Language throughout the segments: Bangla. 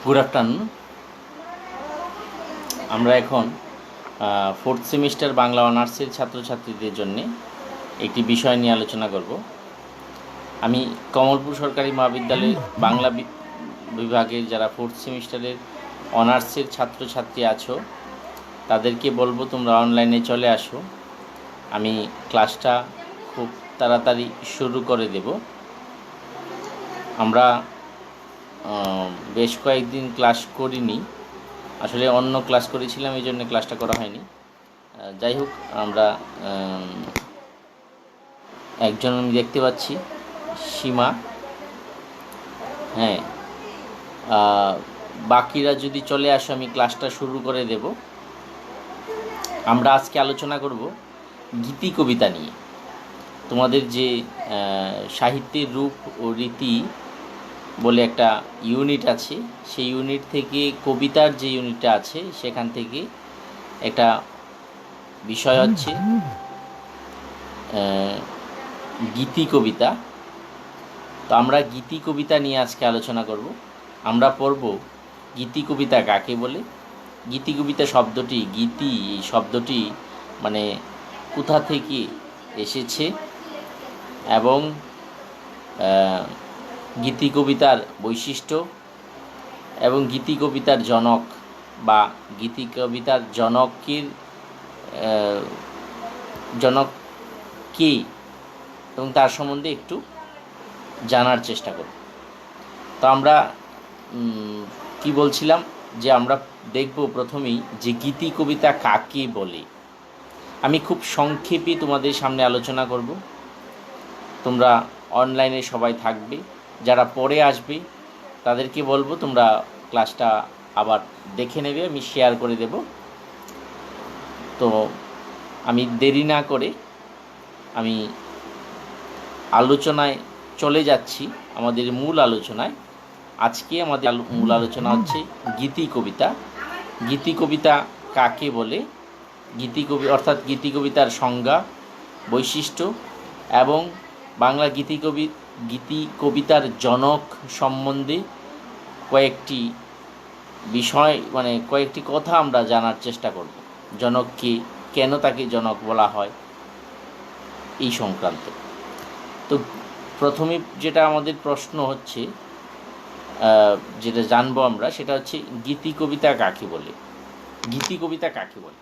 Good afternoon. আমরা এখন ফোর্থ সেমিস্টার বাংলা অনার্সের ছাত্রছাত্রীদের জন্য একটি বিষয় নিয়ে আলোচনা করব। আমি কমলপুর সরকারি মহাবিদ্যালয়ে বাংলা বিভাগের যারা ফোর্থ সেমিস্টারের অনার্সের ছাত্রছাত্রী আছো তাদেরকে বলবো তোমরা অনলাইনে চলে আসো। আমি ক্লাসটা খুব তাড়াতাড়ি শুরু করে দেব। আমরা বেশ কয়েকদিন ক্লাস করিনি, আসলে অন্য ক্লাস করেছিলাম, এই জন্য ক্লাসটা করা হয়নি। যাই হোক, আমরা একজন আমি দেখতে পাচ্ছি, সীমা। হ্যাঁ, বাকিরা যদি চলে আসো আমি ক্লাসটা শুরু করে দেব। আমরা আজকে আলোচনা করব গীতি কবিতা নিয়ে। তোমাদের যে সাহিত্যের রূপ ও রীতি বলে একটা ইউনিট আছে, সেই ইউনিট থেকে কবিতার যে ইউনিটটা আছে সেখান থেকে একটা বিষয় হচ্ছে গীতি কবিতা। তো আমরা গীতি কবিতা নিয়ে আজকে আলোচনা করব। আমরা পড়ব গীতি কবিতা কাকে বলে। গীতি কবিতা শব্দটি, গীতি এই শব্দটি মানে কোথা থেকে এসেছে এবং গীতি কবিতার বৈশিষ্ট্য এবং গীতি কবিতার জনক বা গীতি কবিতার জনক কে এবং তার সম্বন্ধে একটু জানার চেষ্টা করব। তো আমরা কি বলছিলাম যে আমরা দেখব প্রথমেই যে গীতি কবিতা কাকে বলে। আমি খুব সংক্ষেপে তোমাদের সামনে আলোচনা করব। তোমরা অনলাইনে সবাই থাকবে, যারা পরে আসবে তাদেরকে বলবো তোমরা ক্লাসটা আবার দেখে নেবে, আমি শেয়ার করে দেব। তো আমি দেরি না করে আমি আলোচনায় চলে যাচ্ছি, আমাদের মূল আলোচনায়। আজকে আমাদের মূল আলোচনা হচ্ছে গীতি কবিতা। গীতি কবিতা কাকে বলে, অর্থাৎ গীতি কবিতার সংজ্ঞা, বৈশিষ্ট্য এবং বাংলা গীতি কবিতার জনক সম্বন্ধে কয়েকটি বিষয়, কয়েকটি কথা আমরা জানার চেষ্টা করব। জনককে, কেন তাকে জনক বলা হয়, এই সংক্রান্ত। তো প্রথমে যেটা আমাদের প্রশ্ন হচ্ছে, যেটা জানবো আমরা, সেটা হচ্ছে গীতি কবিতা কাকে বলে। গীতি কবিতা কাকে বলে?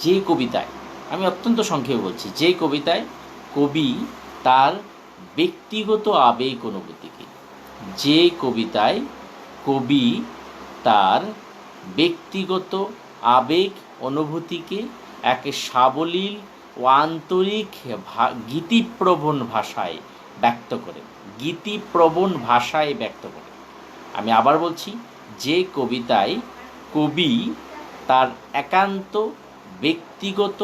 যে কবিতায়, আমি অত্যন্ত সংক্ষেপে বলছি, যে কবিতায় কবি তার ব্যক্তিগত আবেগ অনুভূতিকে, যে কবিতায় কবি তার ব্যক্তিগত আবেগ অনুভূতিকে এক সাবলীল ও আন্তরিক গীতিপ্রবণ ভাষায় ব্যক্ত করে, গীতিপ্রবণ ভাষায় ব্যক্ত করে। আমি আবার বলছি, যে কবিতায় কবি তার একান্ত ব্যক্তিগত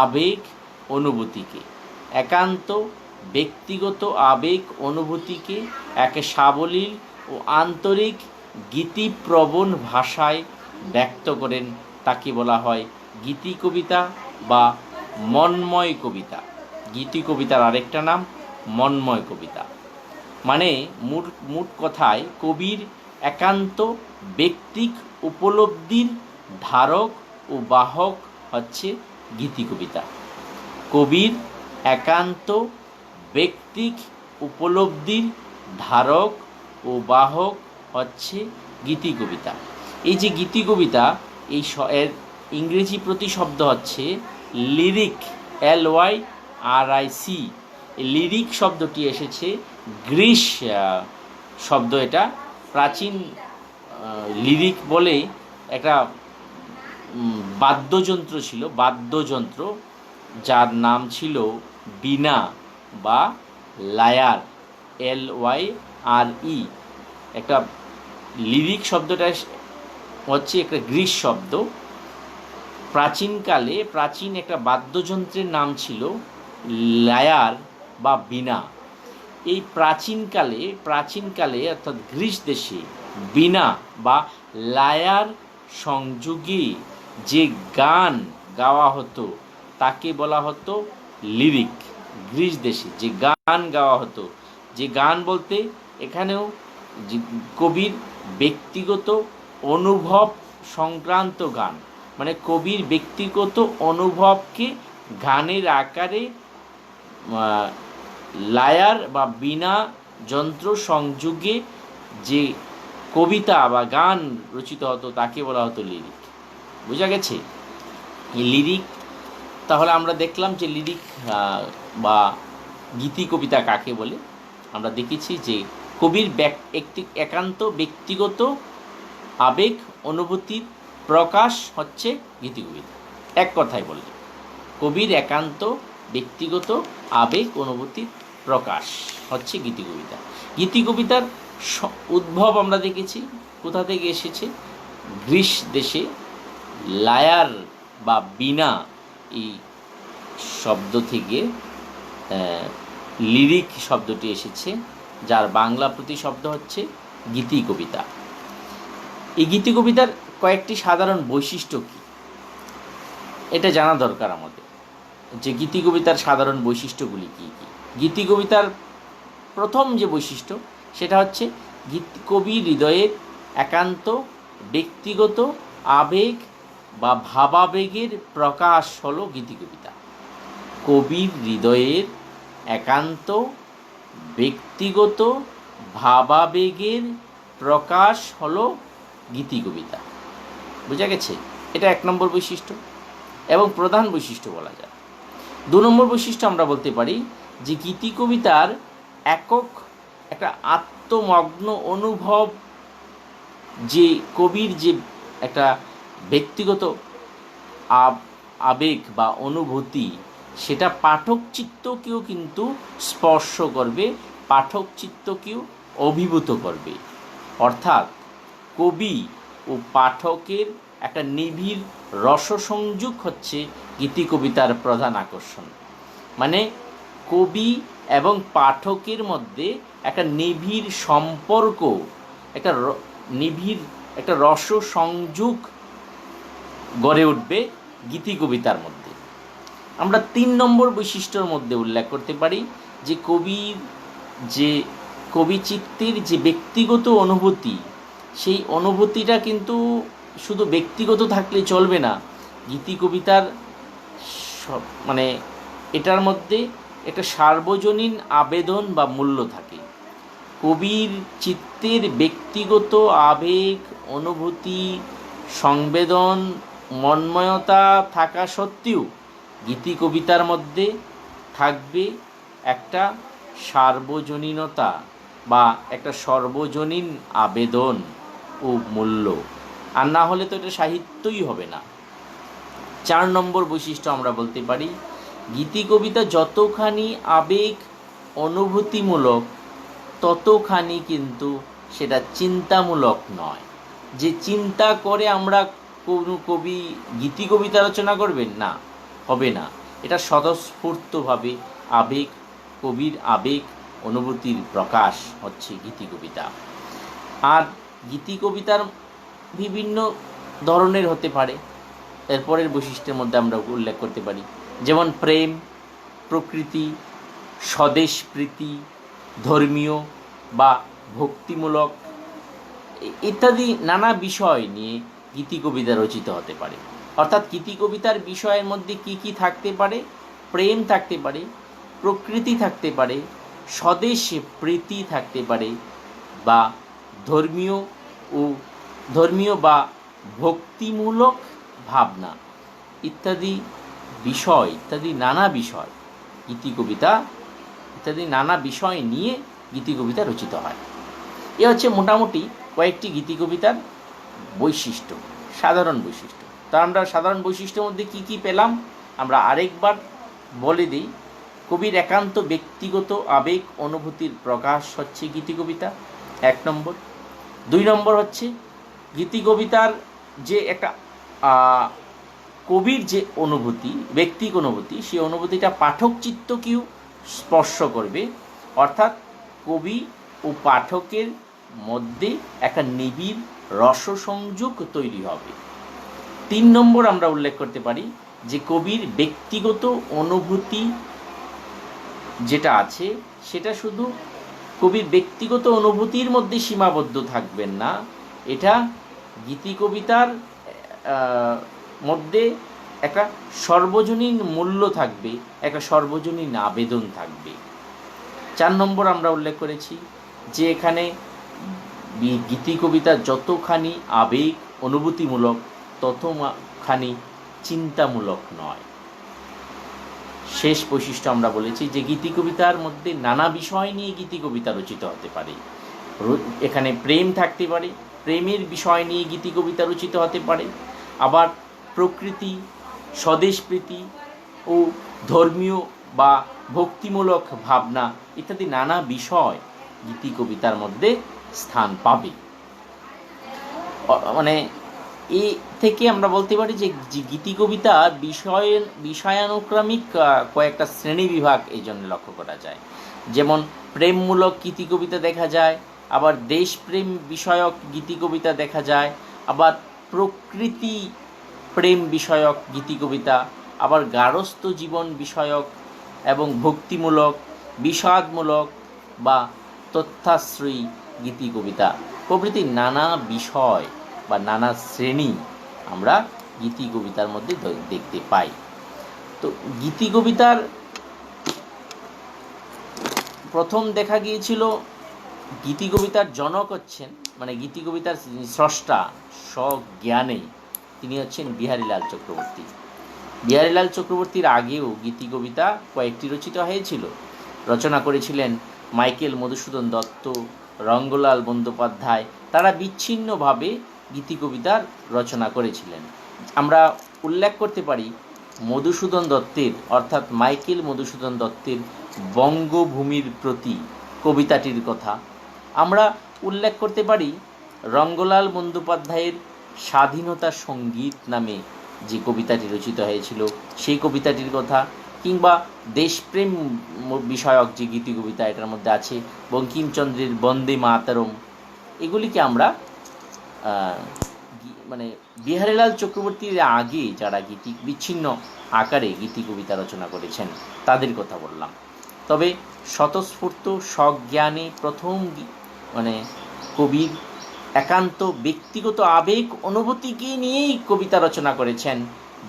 আবেগ অনুভূতিকে, এক সাবলীল ও আন্তরিক গীতিপ্রবণ ভাষায় ব্যক্ত করেন, তাকে বলা হয় গীতি কবিতা বা মন্ময় কবিতা। গীতি কবিতার আরেকটা নাম মন্ময় কবিতা। মানে মোট কথায় কবির একান্ত ব্যক্তিক উপলব্ধির ধারক ও বাহক হচ্ছে গীতি কবিতা। কবির একান্ত ব্যক্তিক উপলব্ধির ধারক ও বাহক হচ্ছে গীতি কবিতা। এই যে গীতি কবিতা, এর ইংরেজি প্রতিশব্দ হচ্ছে লিরিক, LYRIC। লিরিক শব্দটি এসেছে গ্রিস শব্দ। এটা প্রাচীন লিরিক বলে একটা বাদ্যযন্ত্র ছিল, যার নাম ছিল বীণা বা লায়ার, LYRE। একটা লিরিক শব্দটা হচ্ছে একটা গ্রিস শব্দ। প্রাচীন একটা বাদ্যযন্ত্রের নাম ছিল লায়ার বা বীণা। এই প্রাচীনকালে অর্থাৎ গ্রিস দেশে বীণা বা লায়ার সংযোগে যে গান গাওয়া হতো তাকে বলা হতো লিরিক। গ্রিস দেশে যে গান গাওয়া হতো, যে গান বলতে এখানেও কবির ব্যক্তিগত অনুভব সংক্রান্ত গান, মানে কবির ব্যক্তিগত অনুভবকে গানের আকারে লায়ার বা বীণা যন্ত্র সংযোগে যে কবিতা বা গান রচিত হতো তাকে বলা হতো লিরিক। বোঝা গেছে? এই লিরিক, তাহলে আমরা দেখলাম যে লিরিক বা গীতি কবিতা কাকে বলে। আমরা দেখেছি যে কবির একান্ত ব্যক্তিগত আবেগ অনুভূতির প্রকাশ হচ্ছে গীতি কবিতা। এক কথায় বললে কবির একান্ত ব্যক্তিগত আবেগ অনুভূতির প্রকাশ হচ্ছে গীতি কবিতা। গীতি কবিতার উদ্ভব আমরা দেখেছি কোথা থেকে এসেছে। গ্রিস দেশে লায়ার বা বীণা এই শব্দ থেকে লিরিক শব্দটি এসেছে, যার বাংলা প্রতিশব্দ হচ্ছে গীতি কবিতা। এই গীতি কবিতার কয়েকটি সাধারণ বৈশিষ্ট্য কী, এটা জানা দরকার আমাদের, যে গীতি কবিতার সাধারণ বৈশিষ্ট্যগুলি কী কী। গীতি কবিতার প্রথম যে বৈশিষ্ট্য সেটা হচ্ছে কবির হৃদয়ের একান্ত ব্যক্তিগত আবেগ বা ভাবাবেগের প্রকাশ হলো গীতি কবিতা। কবির হৃদয়ের একান্ত ব্যক্তিগত ভাবাবেগের প্রকাশ হলো গীতি কবিতা। বোঝা গেছে? এটা এক নম্বর বৈশিষ্ট্য এবং প্রধান বৈশিষ্ট্য বলা যায়। দু নম্বর বৈশিষ্ট্য আমরা বলতে পারি যে গীতি কবিতার একক একটা আত্মমগ্ন অনুভব, যে কবির যে একটা ব্যক্তিগত আবেগ বা অনুভূতি, সেটা পাঠক চিত্তকেও কিন্তু স্পর্শ করবে, পাঠক চিত্তকেও অভিভূত করবে। অর্থাৎ কবি ও পাঠকের একটা নিবিড় রসসংযোগ হচ্ছে গীতি কবিতার প্রধান আকর্ষণ। মানে কবি এবং পাঠকের মধ্যে একটা নিবিড় সম্পর্ক, একটা নিবিড় একটা রসসংযোগ গড়ে উঠবে গীতি কবিতার মধ্যে। আমরা 3 নম্বর বৈশিষ্ট্যর মধ্যে উল্লেখ করতে পারি যে কবিচিত্তের যে ব্যক্তিগত অনুভূতি, সেই অনুভূতিটা কিন্তু শুধু ব্যক্তিগত থাকলে চলবে না। গীতি কবিতার মানে এটার মধ্যে একটা সার্বজনীন আবেদন বা মূল্য থাকে। কবির চিত্তের ব্যক্তিগত আবেগ অনুভূতি সংবেদন মন্ময়তা থাকা সত্ত্বেও গীতি কবিতার মধ্যে থাকবে একটা সার্বজনীনতা বা একটা সর্বজনীন আবেদন ও মূল্য, আর না হলে তো এটা সাহিত্যই হবে না। 4 নম্বর বৈশিষ্ট্য আমরা বলতে পারি গীতি কবিতা যতখানি আবেগ অনুভূতিমূলক ততখানি কিন্তু সেটা চিন্তামূলক নয়। যে চিন্তা করে আমরা কোনো কবি গীতি কবিতা রচনা করবেন না, হবে না। এটা স্বতঃস্ফূর্তভাবে আবেগ, কবির আবেগ অনুভূতির প্রকাশ হচ্ছে গীতি কবিতা। আর গীতি কবিতার বিভিন্ন ধরনের হতে পারে। এরপরের বৈশিষ্ট্যের মধ্যে আমরা উল্লেখ করতে পারি যেমন প্রেম, প্রকৃতি, স্বদেশপ্রীতি, ধর্মীয় বা ভক্তিমূলক ইত্যাদি নানা বিষয় নিয়ে গীতি কবিতা রচিত হতে পারে। অর্থাৎ গীতি কবিতার বিষয়ের মধ্যে কি কি থাকতে পারে? প্রেম থাকতে পারে, প্রকৃতি থাকতে পারে, স্বদেশে প্রীতি থাকতে পারে, বা ধর্মীয় বা ভক্তিমূলক ভাবনা ইত্যাদি বিষয়, ইত্যাদি নানা বিষয় নানা বিষয় নিয়ে গীতি কবিতা রচিত হয়। এ হচ্ছে মোটামুটি কয়েকটি গীতি কবিতার বৈশিষ্ট্য, সাধারণ বৈশিষ্ট্য। তা আমরা সাধারণ বৈশিষ্ট্যের মধ্যে কি কি পেলাম আমরা আরেকবার বলে দিই। কবির একান্ত ব্যক্তিগত আবেগ অনুভূতির প্রকাশ হচ্ছে গীতি কবিতা, 1 নম্বর। 2 নম্বর হচ্ছে গীতি কবিতার যে একটা কবির যে অনুভূতি, ব্যক্তিক অনুভূতি, সেই অনুভূতিটা পাঠক চিত্তকেও স্পর্শ করবে। অর্থাৎ কবি ও পাঠকের মধ্যে একটা নিবিড় রসসংযোগ তৈরি হবে। 3 নম্বর আমরা উল্লেখ করতে পারি যে কবির ব্যক্তিগত অনুভূতি যেটা আছে সেটা শুধু কবির ব্যক্তিগত অনুভূতির মধ্যে সীমাবদ্ধ থাকবেন না, এটা গীতি কবিতার মধ্যে একটা সর্বজনীন মূল্য থাকবে, একটা সর্বজনীন আবেদন থাকবে। 4 নম্বর আমরা উল্লেখ করেছি যে এখানে গীতি কবিতা যতখানি আবেগ অনুভূতিমূলক ততখানি চিন্তামূলক নয়। শেষ বৈশিষ্ট্য আমরা বলেছি যে গীতি কবিতার মধ্যে নানা বিষয় নিয়ে গীতি কবিতা রচিত হতে পারে। এখানে প্রেম থাকতে পারে, প্রেমের বিষয় নিয়ে গীতি কবিতা রচিত হতে পারে, আবার প্রকৃতি, স্বদেশপ্রীতি ও ধর্মীয় বা ভক্তিমূলক ভাবনা ইত্যাদি নানা বিষয় গীতি কবিতার মধ্যে স্থান পাবে। মানে এ থেকে আমরা বলতে পারি যে গীতি কবিতা বিষয়ানুক্রমিক কয়েকটা শ্রেণী বিভাগ এই জন্য লক্ষ্য করা যায়। যেমন প্রেমমূলক গীতি কবিতা দেখা যায়, আবার দেশপ্রেম বিষয়ক গীতি কবিতা দেখা যায়, আবার প্রকৃতি প্রেম বিষয়ক গীতি কবিতা, আবার গার্হস্থ্য জীবন বিষয়ক এবং ভক্তিমূলক, বিষাদমূলক বা তথ্যাশ্রয়ী গীতি কবিতা প্রভৃতি নানা বিষয় বা নানা শ্রেণী আমরা গীতি কবিতার মধ্যে দেখতে পাই। তো গীতি কবিতার প্রথম দেখা গিয়েছিল গীতি কবিতার জনক হচ্ছেন, মানে গীতি কবিতার স্রষ্টা স্বজ্ঞানে তিনি হচ্ছেন বিহারীলাল চক্রবর্তী। বিহারীলাল চক্রবর্তীর আগেও গীতি কবিতা কয়েকটি রচিত হয়েছিল। রচনা করেছিলেন মাইকেল মধুসূদন দত্ত, রঙ্গলাল বন্দ্যোপাধ্যায়। তারা বিচ্ছিন্নভাবে গীতি কবিতার রচনা করেছিলেন। আমরা উল্লেখ করতে পারি মধুসূদন দত্তের, অর্থাৎ মাইকেল মধুসূদন দত্তের বঙ্গভূমির প্রতি কবিতাটির কথা। আমরা উল্লেখ করতে পারি রঙ্গলাল বন্দ্যোপাধ্যায়ের স্বাধীনতা সঙ্গীত নামে যে কবিতাটি রচিত হয়েছিল সেই কবিতাটির কথা, কিংবা দেশপ্রেম বিষয়ক যে গীতি কবিতা এটার মধ্যে আছে, বঙ্কিমচন্দ্রের বন্দে মাতরম। এগুলিকে আমরা মানে বিহারীলাল চক্রবর্তীর আগে যারা বিচ্ছিন্ন আকারে গীতি কবিতা রচনা করেছেন তাদের কথা বললাম। তবে স্বতঃস্ফূর্ত স্বজ্ঞানে প্রথম মানে কবির একান্ত ব্যক্তিগত আবেগ অনুভূতিকে নিয়েই কবিতা রচনা করেছেন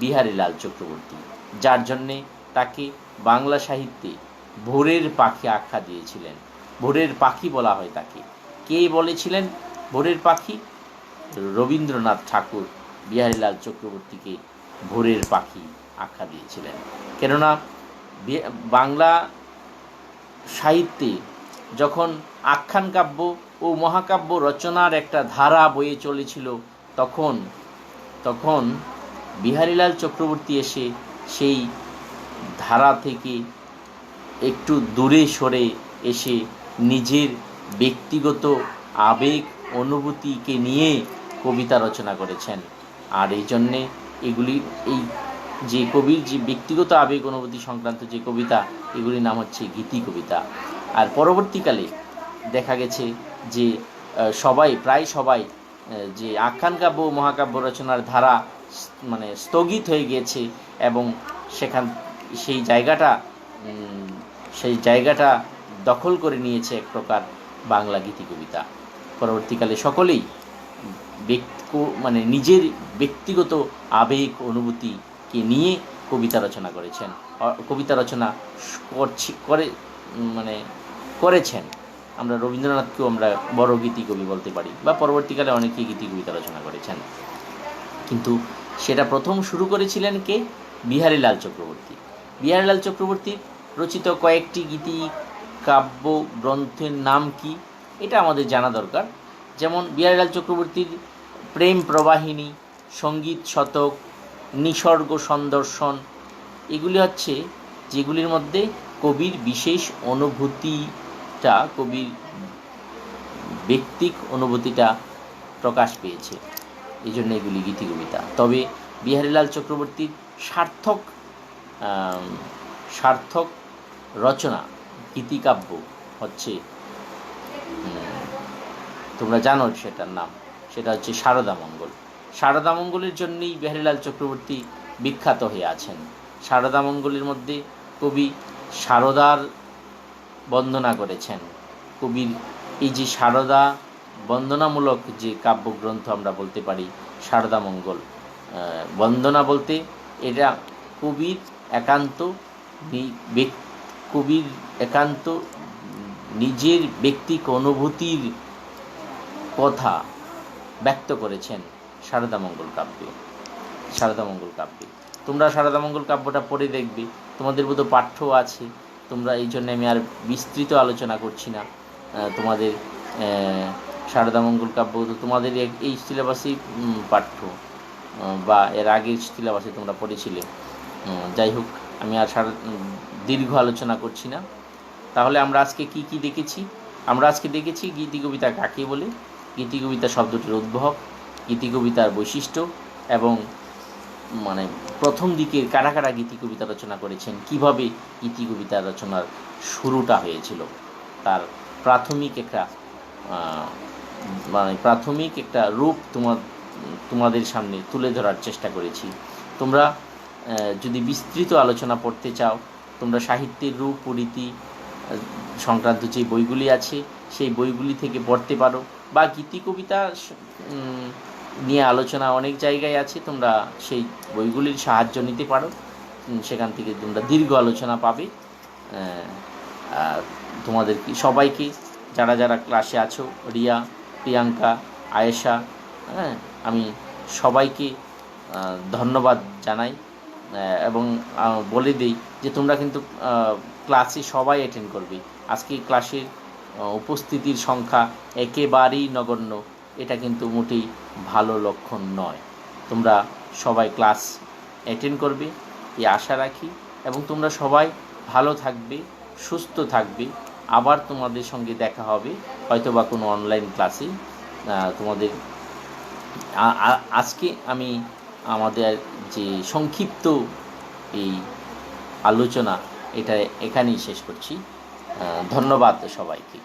বিহারীলাল চক্রবর্তী, যার জন্যে তাকে বাংলা সাহিত্যে ভোরের পাখি আখ্যা দিয়েছিলেন। ভোরের পাখি বলা হয় তাকে। কে বলেছিলেন ভোরের পাখি? রবীন্দ্রনাথ ঠাকুর বিহারীলাল চক্রবর্তীকে ভোরের পাখি আখ্যা দিয়েছিলেন। কেননা বাংলা সাহিত্যে যখন আখ্যান কাব্য ও মহাকাব্য রচনার একটা ধারা বয়ে চলেছিল, তখন বিহারীলাল চক্রবর্তী এসে সেই ধারা থেকে একটু দূরে সরে এসে নিজের ব্যক্তিগত আবেগ অনুভূতিকে নিয়ে কবিতা রচনা করেছেন। আর এই জন্যে এই যে কবির যে ব্যক্তিগত আবেগ অনুভূতি সংক্রান্ত যে কবিতা, এগুলির নাম হচ্ছে গীতি কবিতা। আর পরবর্তীকালে দেখা গেছে যে প্রায় সবাই যে আখ্যান কাব্য মহাকাব্য রচনার ধারা মানে স্থগিত হয়ে গিয়েছে এবং সেই জায়গাটা দখল করে নিয়েছে এক প্রকার বাংলা গীতি কবিতা। পরবর্তীকালে সকলেই নিজের ব্যক্তিগত আবেগ অনুভূতিকে নিয়ে কবিতা রচনা করেছেন, কবিতা রচনা করেছেন। আমরা রবীন্দ্রনাথকেও আমরা বড় গীতি কবি বলতে পারি, বা পরবর্তীকালে অনেকেই গীতি কবিতা রচনা করেছেন। কিন্তু সেটা প্রথম শুরু করেছিলেন কে? বিহারীলাল চক্রবর্তী। বিহারীলাল চক্রবর্তীর রচিত কয়েকটি গীতি কাব্য গ্রন্থের নাম কি এটা আমাদের জানা দরকার। যেমন বিহারীলাল চক্রবর্তীর প্রেম প্রবাহিনী, সঙ্গীত শতক, নিসর্গ সন্দর্শন, এগুলি হচ্ছে যেগুলির মধ্যে কবির বিশেষ অনুভূতিটা, কবির ব্যক্তিক অনুভূতিটা প্রকাশ পেয়েছে, এই জন্য এগুলি গীতি কবিতা। তবে বিহারীলাল চক্রবর্তীর সার্থক রচনা গীতিকাব্য হচ্ছে, তোমরা জানো সেটার নাম, সেটা হচ্ছে শারদামঙ্গল। শারদামঙ্গলের জন্যই বিহারীলাল চক্রবর্তী বিখ্যাত হয়ে আছেন। শারদামঙ্গলের মধ্যে কবি শারদার বন্দনা করেছেন কবির এই যে সারদা বন্দনামূলক যে কাব্যগ্রন্থ আমরা বলতে পারি সারদা মঙ্গল বন্দনা বলতে এটা কবির একান্ত কবির একান্ত নিজের ব্যক্তিক অনুভূতির কথা ব্যক্ত করেছেন সারদামঙ্গল কাব্যে। তোমরা সারদামঙ্গল কাব্যটা পড়ে দেখবে, তোমাদের বোধ পাঠ্য আছে, তোমরা এই জন্য আমি আর বিস্তৃত আলোচনা করছি না। তোমাদের সারদামঙ্গল কাব্য তো তোমাদের এই সিলেবাসেই পাঠ্য বা এর আগের সিলেবাসে তোমরা পড়েছিলে। যাই হোক, আমি আর দীর্ঘ আলোচনা করছি না। তাহলে আমরা আজকে কি দেখেছি? আমরা আজকে দেখেছি গীতিকবিতা কাকে বলে, গীতিকবিতা শব্দটির উদ্ভব, গীতিকবিতার বৈশিষ্ট্য এবং মানে প্রথম দিকের কারা কারা গীতিকবিতা রচনা করেছেন, কিভাবে গীতিকবিতা রচনার শুরুটা হয়েছিল, তার প্রাথমিক একটা রূপ তোমাদের সামনে তুলে ধরার চেষ্টা করেছি। তোমরা যদি বিস্তৃত আলোচনা পড়তে চাও, তোমরা সাহিত্যের রূপ পরিধি সংক্রান্ত যে বইগুলি আছে সেই বইগুলি থেকে পড়তে পারো, বা গীতিকবিতা নিয়ে আলোচনা অনেক জায়গায় আছে, তোমরা সেই বইগুলির সাহায্য নিতে পারো। সেখান থেকে তোমরা দীর্ঘ আলোচনা পাবে। তোমাদের সবাইকে, যারা যারা ক্লাসে আছো, রিয়া, প্রিয়াঙ্কা, আয়েশা, আমি সবাইকে ধন্যবাদ জানাই এবং বলে দিই যে তোমরা কিন্তু ক্লাসে সবাই অ্যাটেন্ড করবে। আজকে ক্লাসের উপস্থিতির সংখ্যা একেবারেই নগণ্য, এটা কিন্তু মোটেই ভালো লক্ষণ নয়। তোমরা সবাই ক্লাস অ্যাটেন্ড করবে এই আশা রাখি, এবং তোমরা সবাই ভালো থাকবে, সুস্থ থাকবে। আবার তোমাদের সঙ্গে দেখা হবে হয়তো বা কোনো অনলাইন ক্লাসে। তোমাদের আজকে আমি আমাদের যে সংক্ষিপ্ত এই আলোচনা এটা এখানেই শেষ করছি। ধন্যবাদ সবাইকে।